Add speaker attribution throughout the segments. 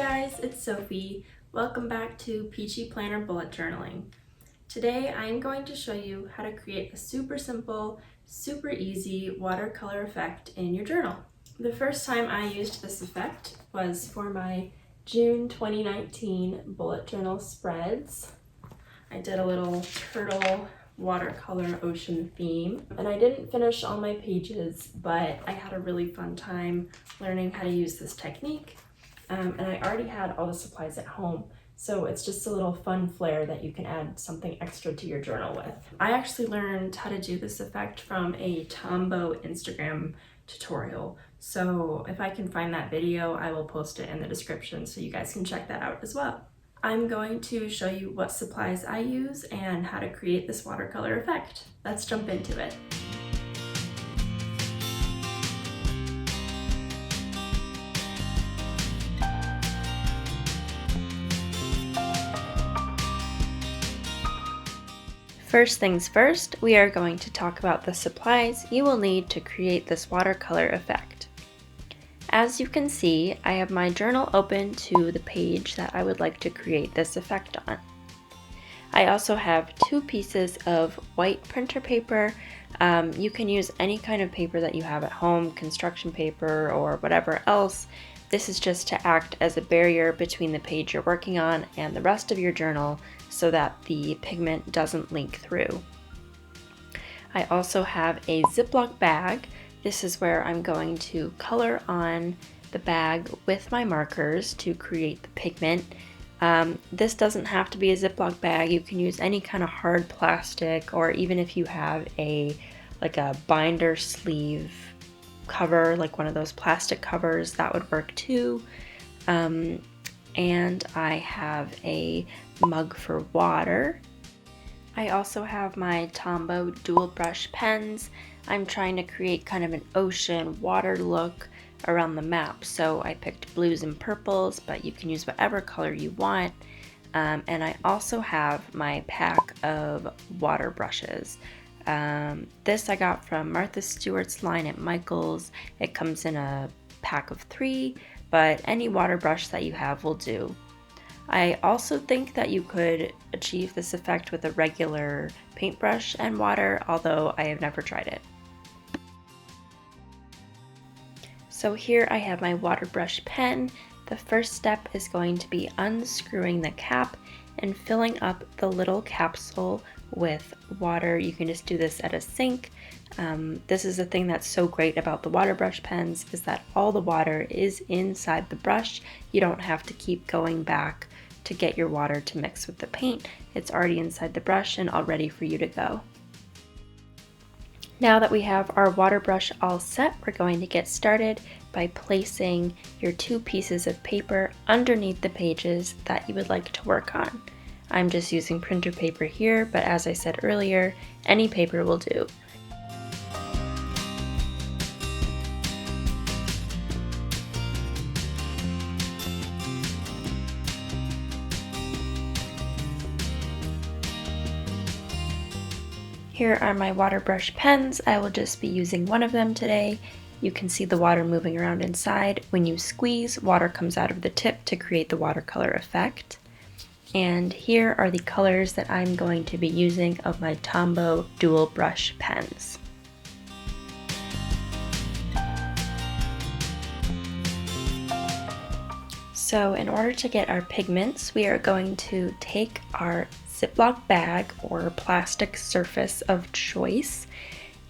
Speaker 1: guys, it's Sophie. Welcome back to Peachy Planner Bullet Journaling. Today I'm going to show you how to create a super simple, super easy watercolor effect in your journal. The first time I used this effect was for my June 2019 bullet journal spreads. I did a little turtle watercolor ocean theme, and I didn't finish all my pages, but I had a really fun time learning how to use this technique. And I already had all the supplies at home, so it's just a little fun flair that you can add something extra to your journal with. I actually learned how to do this effect from a Tombow Instagram tutorial, so if I can find that video, I will post it in the description so you guys can check that out as well. I'm going to show you what supplies I use and how to create this watercolor effect. Let's jump into it. First things first, we are going to talk about the supplies you will need to create this watercolor effect. As you can see, I have my journal open to the page that I would like to create this effect on. I also have 2 pieces of white printer paper. You can use any kind of paper that you have at home, construction paper or whatever else. This is just to act as a barrier between the page you're working on and the rest of your journal so that the pigment doesn't leak through. I also have a Ziploc bag. This is where I'm going to color on the bag with my markers to create the pigment. This doesn't have to be a Ziploc bag. You can use any kind of hard plastic, or even if you have a binder sleeve cover, like one of those plastic covers, that would work too. And I have a mug for water. I also have my Tombow Dual Brush Pens. I'm trying to create kind of an ocean water look around the map, so I picked blues and purples, but you can use whatever color you want. And I also have my pack of water brushes. This I got from Martha Stewart's line at Michael's. It comes in a pack of 3, but any water brush that you have will do. I also think that you could achieve this effect with a regular paintbrush and water, although I have never tried it. So here I have my water brush pen. The first step is going to be unscrewing the cap and filling up the little capsule with water. You can just do this at a sink. This is the thing that's so great about the water brush pens, is that all the water is inside the brush. You don't have to keep going back to get your water to mix with the paint. It's already inside the brush and all ready for you to go. Now that we have our water brush all set, we're going to get started by placing your 2 pieces of paper underneath the pages that you would like to work on. I'm just using printer paper here, but as I said earlier, any paper will do. Here are my water brush pens. I will just be using one of them today. You can see the water moving around inside. When you squeeze, water comes out of the tip to create the watercolor effect. And here are the colors that I'm going to be using of my Tombow Dual Brush Pens. So in order to get our pigments, we are going to take our Ziploc bag or plastic surface of choice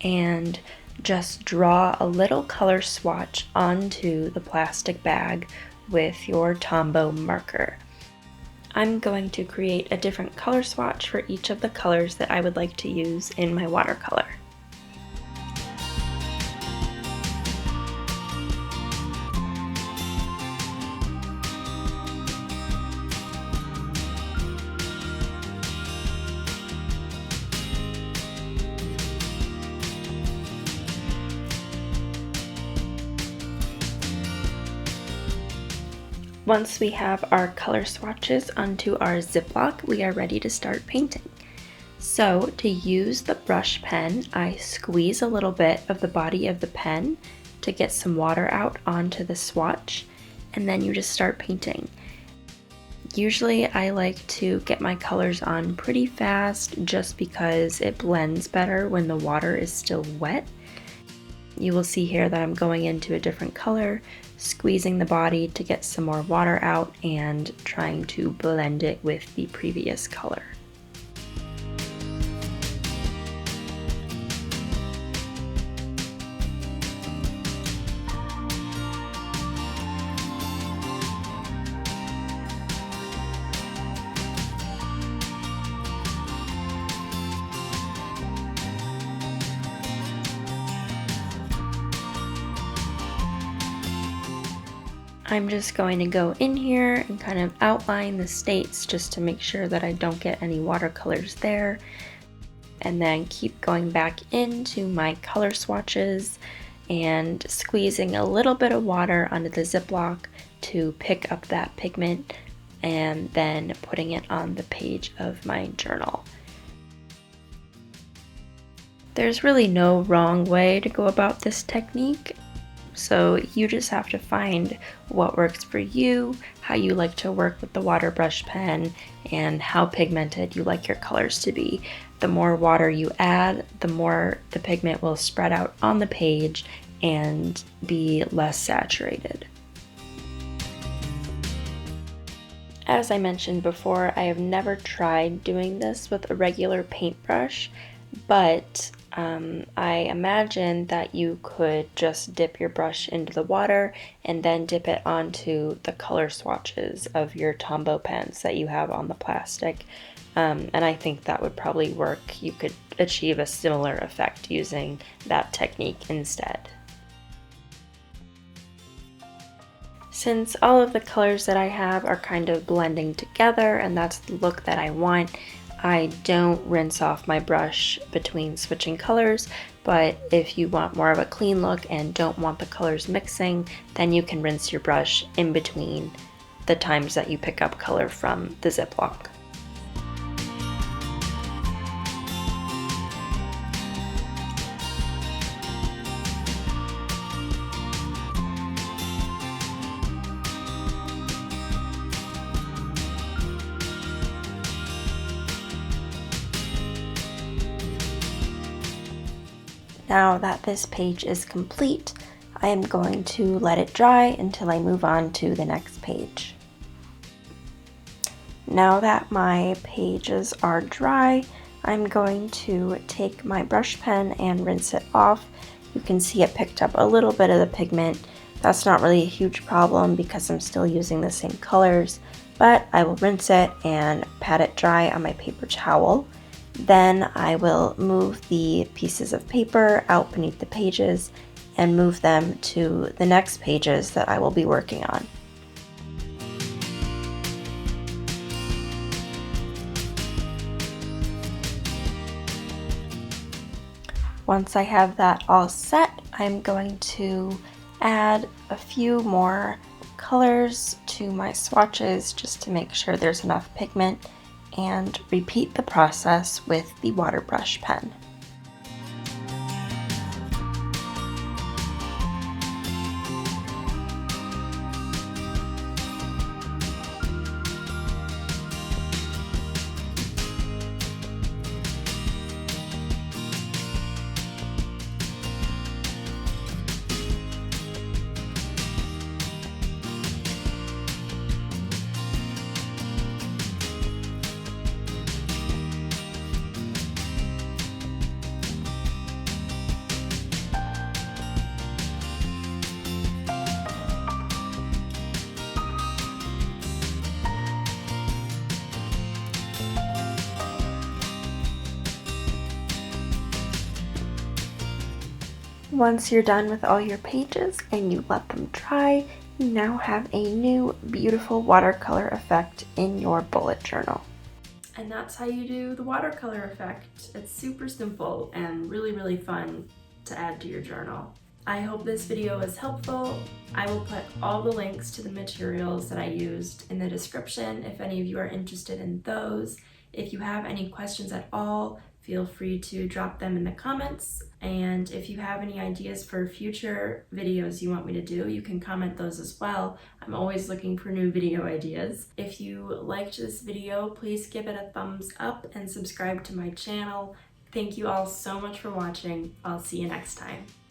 Speaker 1: and just draw a little color swatch onto the plastic bag with your Tombow marker. I'm going to create a different color swatch for each of the colors that I would like to use in my watercolor. Once we have our color swatches onto our Ziploc, we are ready to start painting. So to use the brush pen, I squeeze a little bit of the body of the pen to get some water out onto the swatch, and then you just start painting. Usually I like to get my colors on pretty fast just because it blends better when the water is still wet. You will see here that I'm going into a different color, squeezing the body to get some more water out and trying to blend it with the previous color. I'm just going to go in here and kind of outline the states just to make sure that I don't get any watercolors there. And then keep going back into my color swatches and squeezing a little bit of water onto the Ziploc to pick up that pigment and then putting it on the page of my journal. There's really no wrong way to go about this technique. So you just have to find what works for you, how you like to work with the water brush pen, and how pigmented you like your colors to be. The more water you add, the more the pigment will spread out on the page and be less saturated. As I mentioned before, I have never tried doing this with a regular paintbrush, but I imagine that you could just dip your brush into the water and then dip it onto the color swatches of your Tombow pens that you have on the plastic. And I think that would probably work. You could achieve a similar effect using that technique instead. Since all of the colors that I have are kind of blending together and that's the look that I want, I don't rinse off my brush between switching colors, but if you want more of a clean look and don't want the colors mixing, then you can rinse your brush in between the times that you pick up color from the Ziploc. Now that this page is complete, I am going to let it dry until I move on to the next page. Now that my pages are dry, I'm going to take my brush pen and rinse it off. You can see it picked up a little bit of the pigment. That's not really a huge problem because I'm still using the same colors, but I will rinse it and pat it dry on my paper towel. Then I will move the pieces of paper out beneath the pages and move them to the next pages that I will be working on. Once I have that all set, I'm going to add a few more colors to my swatches just to make sure there's enough pigment, and repeat the process with the water brush pen. Once you're done with all your pages and you let them dry, you now have a new beautiful watercolor effect in your bullet journal. And that's how you do the watercolor effect. It's super simple and really fun to add to your journal. I hope this video was helpful. I will put all the links to the materials that I used in the description if any of you are interested in those. If you have any questions at all, feel free to drop them in the comments. And if you have any ideas for future videos you want me to do, you can comment those as well. I'm always looking for new video ideas. If you liked this video, please give it a thumbs up and subscribe to my channel. Thank you all so much for watching. I'll see you next time.